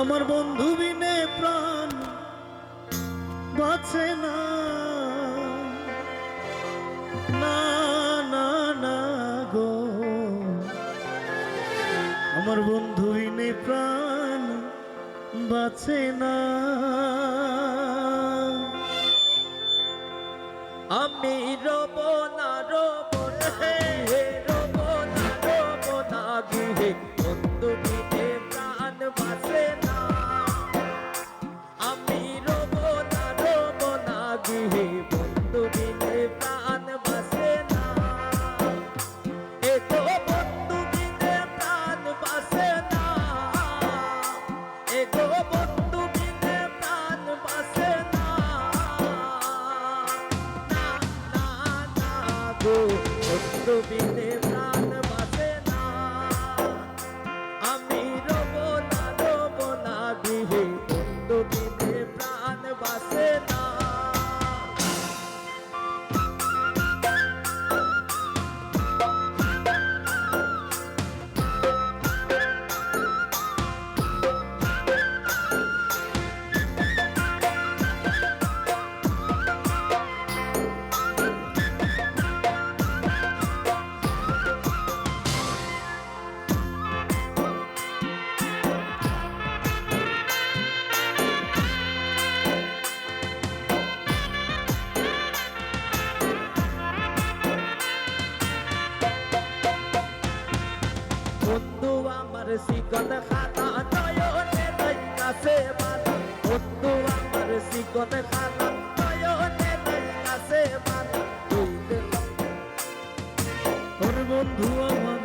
আমার বন্ধু বিনে প্রাণ বাঁচে না, না না না গো, আমার বন্ধু বিনে প্রাণ বাঁচে না। আমি রব না রব না রব না রব না গৃহে বন্ধু বিনে প্রাণ বাঁচে না। আমি রব না গৃহে বন্ধু বিনে প্রাণ বাঁচে না। এ তো বন্ধু বিনে প্রাণ বাঁচে না, এ তো বন্ধু বিনে প্রাণ বাঁচে না। বন্ধু বিনে প্রাণ বাঁচে না। আমি রব না গৃহে বন্ধু বিনে প্রাণ বাঁচে না। বন্ধু আমার শিকন খানা নয়নে নাই কাছে বাঁধা, বন্ধু আমার শিকন খানা নয়নে নাই কাছে বাঁধা। ওর বন্ধু আমার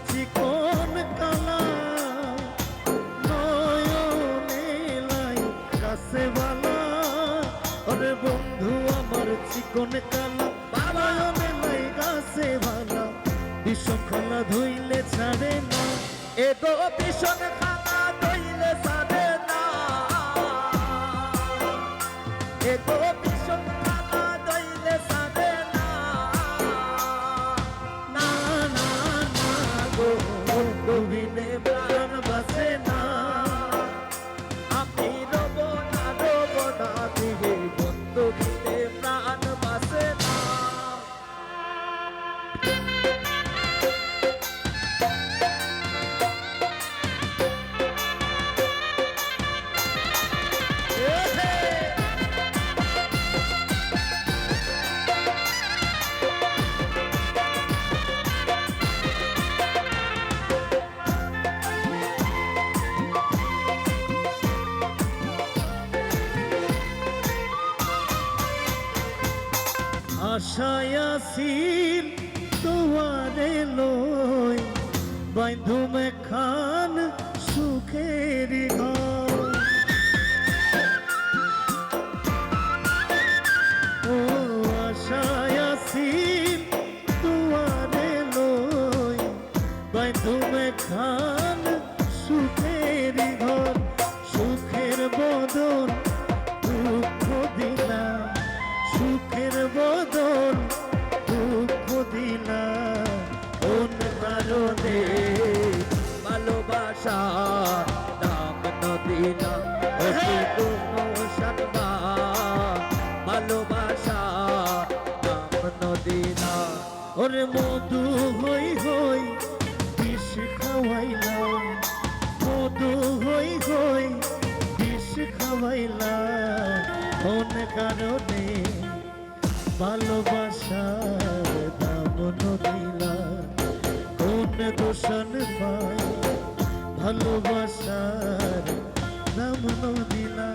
চিকন কালা নয়নে লাই কাছে বালা, ওরে বন্ধু আমার চিকন কালা নয়নে লাই কাছে বালা, বিষম খালা ধইলে ছাড়ে না, এগো ভীষণ খানা দইলে সারে না, এগো ভীষণ খানা দইলে সারে না। না না না গো, বন্ধু বিনে প্রাণ বাঁচে না। আমি রব না গৃহে বন্ধু বিনে প্রাণ বাঁচে না। আশায় আসিল তোমারে লই বাইন্ধুমে খান সুখের ঘর, ও আশায় আসিল তোমারে লই বাইন্ধুমে খান সুখের ঘর, সুখের বদল দুঃখ দিলাম, সুখের বদল দুঃখ দিলা, কোন কারণে ভালোবাসা নাম নদিনা কোনো সানবা, ভালোবাসা নাম নদিনা। ওরে মধু হই হই বিষ খাওয়াইলাম, মধু হই হই বিষ খাওয়াইলাম, কোন কারণে ভালোবাসার দাম নদিলা, কোন দূষণ পাই ভালোবাসার নাম নদিলা।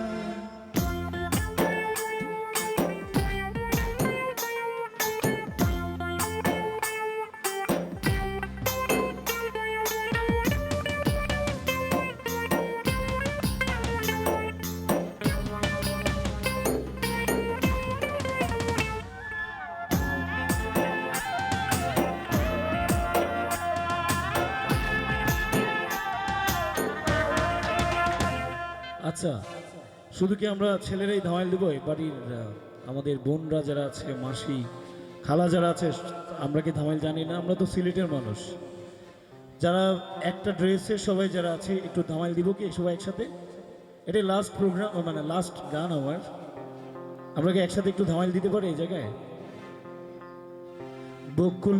আচ্ছা, শুধু কি আমরা ছেলেরাই ধামাইল দেবো? বাড়ির আমাদের বোনরা যারা আছে, মাসি খালা যারা আছে, আমরা কি ধামাইল জানি না? আমরা তো সিলেটের মানুষ, যারা একটা ড্রেসে সবাই যারা আছে একটু ধামাইল দিব কি সবাই একসাথে? এটা লাস্ট প্রোগ্রাম, মানে লাস্ট গান আমার। আমরা কি একসাথে একটু ধামাইল দিতে পারি এই জায়গায়? বকুল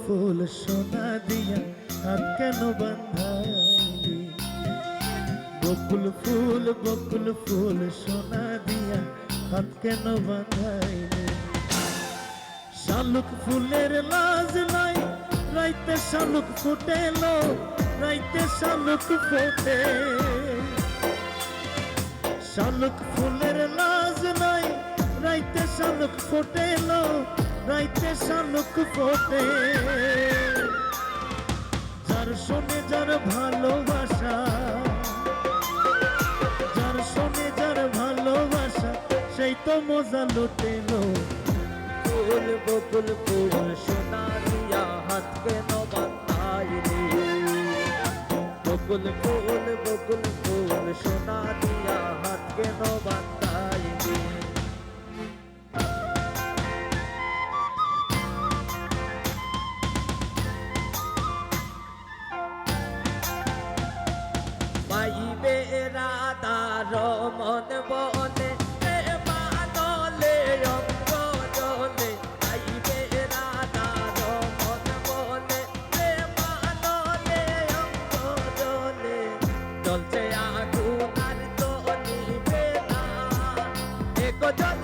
ফুল সোনা দিয়া হাত কেন বাঁধাইলি? বকুল ফুল সোনা দিয়া হাত কেন বাঁধাইলি? শালুক ফুলের লাজ নাই, রাইতে শালুক ফুটেলো, রাইতে শালুক ফোটে। শালুক ফুলের লাজ নাই, রাইতে শালুক ফোটেলো, রাইতে শালুক ফোটে। যার শোনে যার ভালোবাসা, যার শোনে যার ভালোবাসা, সেই তো মজা লুটেলো। ফুল বকুল ফুল সোনা দিয়া হাত কেন বাঁধাইলি? বকুল ফুল সোনা দিয়া হাত কেন বাঁধাইলি? পাইবে রাধার মন বনে, মানলে অঙ্গ জলে। পাইবে রাধার মন বনে, মানলে অঙ্গ জলে। জ্বলছে আগুন আর তো নিবে না, এক জন